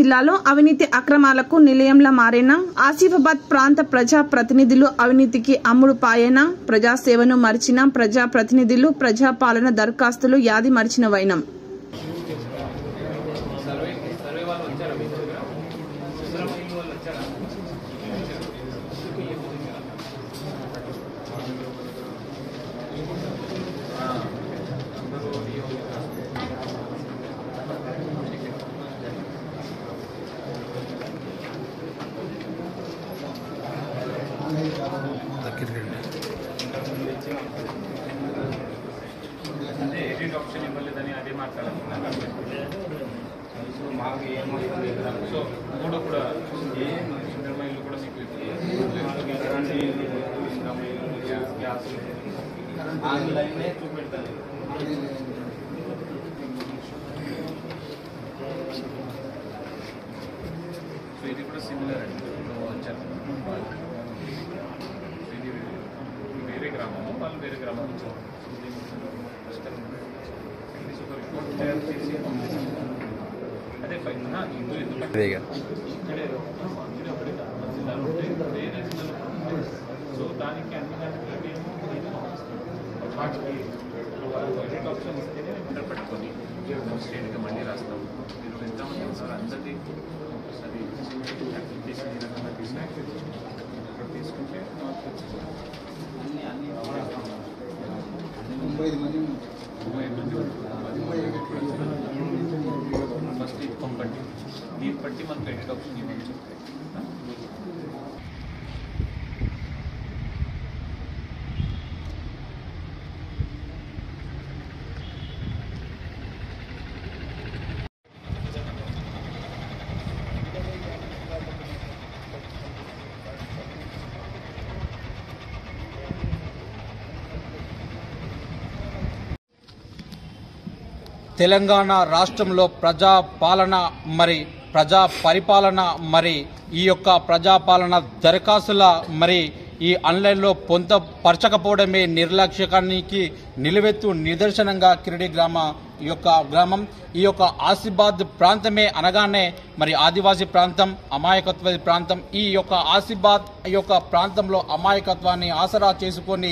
జిల్లాలో అవినీతి అక్రమాలకు నిలయంలా మారిన ఆసిఫాబాద్ ప్రాంత ప్రజా ప్రతినిధులు అవినీతికి అమ్ముడు పాయన ప్రజాసేవను మరిచిన ప్రజా ప్రతినిధులు ప్రజాపాలన దరఖాస్తులు యాది మరిచిన వైనం एडिट ऑप्शन इव्वलेదని అదే మాట్లాడుతున్నా సో మాకు ఏమవుతుంది లేదా సో మూడు కూడా ఏ ఇంటర్మైల్ కూడా మీకు కరెంట్ గ్యాస్ ఆన్లైన్నే చూపెడతాను సో ఇది కూడా సిమిలర్ అండి వచ్చారు ఇది వేరే గ్రామము వాళ్ళు వేరే గ్రామం వచ్చారు అదే సో దానికి అన్ని ఎడిట్ ఆప్షన్ ఇస్తేనే మేము పెట్టుకొని స్టేట్గా మళ్ళీ రాస్తాం మీరు ఎంతమంది ఉన్నారు అందరిది అది అప్లికేషన్ ఈ రకంగా తీసుకుంటే ఫస్ట్ ఇన్కమ్ బట్టి దీన్ని బట్టి మనకు ఎడిట్ ఆప్షన్ ఇవ్వచ్చు తెలంగాణ రాష్ట్రంలో ప్రజా పాలన మరి ప్రజా పరిపాలన మరి ఈ యొక్క ప్రజాపాలన దరఖాస్తుల మరి ఈ ఆన్లైన్లో పొందపరచకపోవడమే నిర్లక్ష్యానికి నిలువెత్తు నిదర్శనంగా కిరిడి గ్రామం ఈ యొక్క ఆసిఫాబాద్ ప్రాంతమే అనగానే మరి ఆదివాసీ ప్రాంతం అమాయకత్వ ప్రాంతం ఈ యొక్క ఆసిఫాబాద్ యొక్క ప్రాంతంలో అమాయకత్వాన్ని ఆసరా చేసుకొని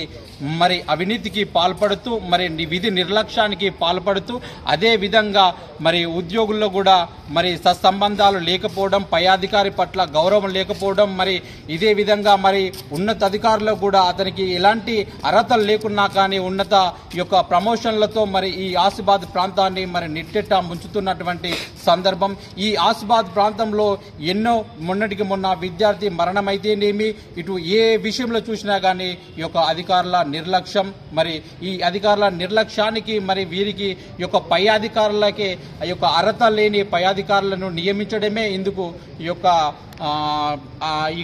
మరి అవినీతికి పాల్పడుతూ మరి విధి నిర్లక్ష్యానికి పాల్పడుతూ అదే విధంగా మరి ఉద్యోగుల్లో కూడా మరి సత్సంబంధాలు లేకపోవడం పై అధికారి పట్ల గౌరవం లేకపోవడం మరి ఇదే విధంగా మరి ఉన్నతాధికారులకు కూడా అతనికి ఎలాంటి అర్హతలు లేకున్నా కానీ ఉన్నత యొక్క ప్రమోషన్లతో మరి ఈ ఆసిఫాబాద్ ప్రాంతాన్ని మరి నిట్టెట్ట ముంచుతున్నటువంటి సందర్భం ఈ ఆసిఫాబాద్ ప్రాంతంలో ఎన్నో మొన్నటికి మొన్న విద్యార్థి మరణమైతేనేమి ఇటు ఏ విషయంలో చూసినా కానీ ఈ యొక్క అధికారుల నిర్లక్ష్యం మరి ఈ అధికారుల నిర్లక్ష్యానికి మరి వీరికి ఈ యొక్క పై అధికారులకే ఈ యొక్క అర్హత లేని పై అధికారులను నియమించడమే ఇందుకు ఈ యొక్క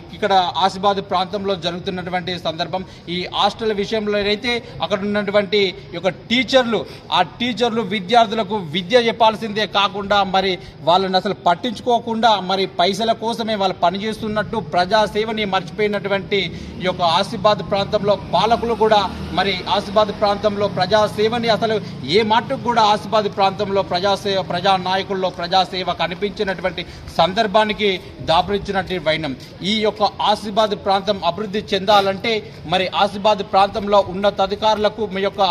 ఇక్కడ ఆసిఫాబాద్ ప్రాంతంలో జరుగుతున్నటువంటి సందర్భం ఈ హాస్టల్ విషయంలో అయితే అక్కడ ఉన్నటువంటి యొక్క టీచర్లు ఆ టీచర్లు విద్యార్థులకు విద్య చెప్పాల్సిందే కాకుండా మరి వాళ్ళని అసలు పట్టించుకోకుండా మరి పైసల కోసమే వాళ్ళు పనిచేస్తున్నట్టు ప్రజాసేవని మర్చిపోయినటువంటి ఈ యొక్క ఆసిఫాబాద్ ప్రాంతంలో పాలకులు కూడా మరి ఆసిఫాబాద్ ప్రాంతంలో ప్రజాసేవని అసలు ఏ మాటకు కూడా ఆసిఫాబాద్ ప్రాంతంలో ప్రజా నాయకుల్లో ప్రజాసేవ కనిపించినటువంటి సందర్భానికి దాపురించినటువంటి వైనం ఈ యొక్క ఆసిఫాబాద్ ప్రాంతం అభివృద్ధి చెందాలంటే మరి ఆసిఫాబాద్ ప్రాంతంలో ఉన్నతాధికారులకు మీ యొక్క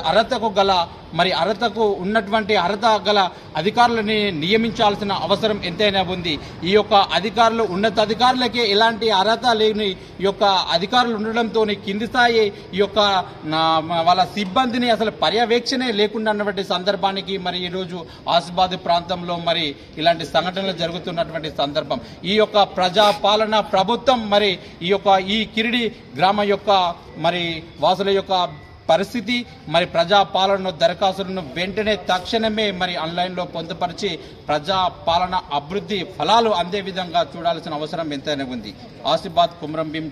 అర్హతకు గల మరి అర్హతకు ఉన్నటువంటి అర్హత గల అధికారులని నియమించాల్సిన అవసరం ఎంతైనా ఉంది ఈ యొక్క అధికారులు ఉన్నతాధికారులకే ఎలాంటి అర్హత లేని ఈ యొక్క అధికారులు ఉండడంతో కింది స్థాయి ఈ యొక్క వాళ్ళ సిబ్బందిని అసలు పర్యవేక్షణే లేకుండా అన్నటువంటి సందర్భానికి మరి ఈరోజు ఆసిఫాబాద్ ప్రాంతంలో మరి ఇలాంటి సంఘటనలు జరుగుతున్నటువంటి సందర్భం ఈ యొక్క ప్రజాపాలన ప్రభుత్వం మరి ఈ కిరిడి గ్రామ యొక్క మరి వాసుల యొక్క పరిస్థితి మరి ప్రజాపాలన దరఖాస్తులను వెంటనే తక్షణమే మరి ఆన్లైన్లో పొందుపరిచి ప్రజాపాలన అభివృద్ధి ఫలాలు అందే విధంగా చూడాల్సిన అవసరం ఎంతైనా ఉంది. ఆసిఫాబాద్ కుమ్రంభీం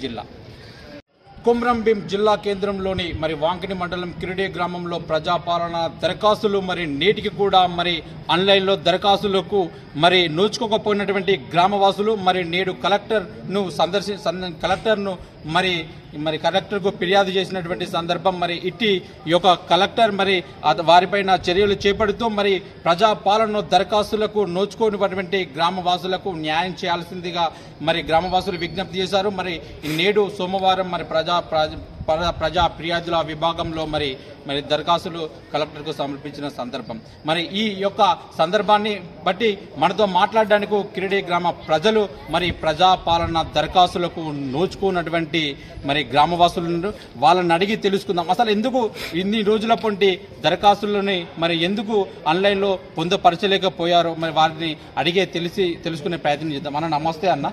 జిల్లా కేంద్రంలోని మరి వాంకిని మండలం కిరిడి గ్రామంలో ప్రజాపాలన దరఖాస్తులు మరి నేటికి కూడా మరి ఆన్లైన్లో దరఖాస్తులకు మరి నోచుకోకపోయినటువంటి గ్రామవాసులు మరి నేడు కలెక్టర్ను మరి కలెక్టర్కు ఫిర్యాదు చేసినటువంటి సందర్భం. మరి ఇట్టి ఈ యొక్క కలెక్టర్ మరి వారిపైన చర్యలు చేపడుతూ మరి ప్రజా పాలన దరఖాస్తులకు నోచుకోనిటువంటి గ్రామవాసులకు న్యాయం చేయాల్సిందిగా మరి గ్రామవాసులు విజ్ఞప్తి చేశారు. మరి నేడు సోమవారం మరి ప్రజా ఫిర్యాదుల విభాగంలో మరి దరఖాస్తులు కలెక్టర్కు సమర్పించిన సందర్భం. మరి ఈ యొక్క సందర్భాన్ని బట్టి మనతో మాట్లాడడానికి కిరిడి గ్రామ ప్రజలు మరి ప్రజా పాలన దరఖాస్తులకు నోచుకున్నటువంటి మరి గ్రామవాసులను వాళ్ళని అడిగి తెలుసుకుందాం. అసలు ఎందుకు ఇన్ని రోజుల పొంటి దరఖాస్తులని మరి ఎందుకు ఆన్లైన్లో పొందుపరచలేకపోయారో మరి వారిని అడిగే తెలుసుకునే ప్రయత్నం చేద్దాం. అన్న నమస్తే అన్న.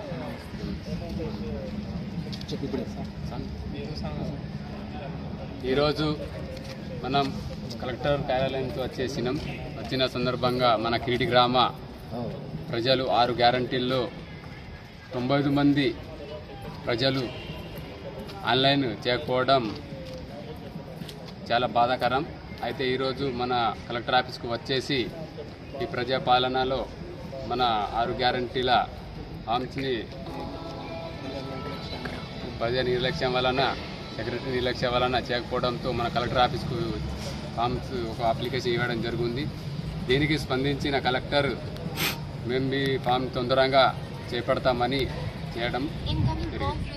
ఈరోజు మనం కలెక్టర్ కార్యాలయానికి వచ్చిన సందర్భంగా మన కిరిడి గ్రామ ప్రజలు 6 గ్యారంటీల్లో 95 మంది ప్రజలు ఆన్లైన్ చేయకపోవడం చాలా బాధాకరం. అయితే ఈరోజు మన కలెక్టర్ ఆఫీస్కు వచ్చేసి ఈ ప్రజాపాలనలో మన 6 గ్యారంటీల హామీని ప్రజా నిర్లక్ష్యం వలన సెక్రటరీ నిర్లక్ష్యం వలన చేయకపోవడంతో మన కలెక్టర్ ఆఫీస్కు ఫామ్స్ ఒక అప్లికేషన్ ఇవ్వడం జరిగింది. దీనికి స్పందించిన కలెక్టర్ మేము మీ ఫామ్ తొందరగా చేపడతామని చేయడం జరిగింది.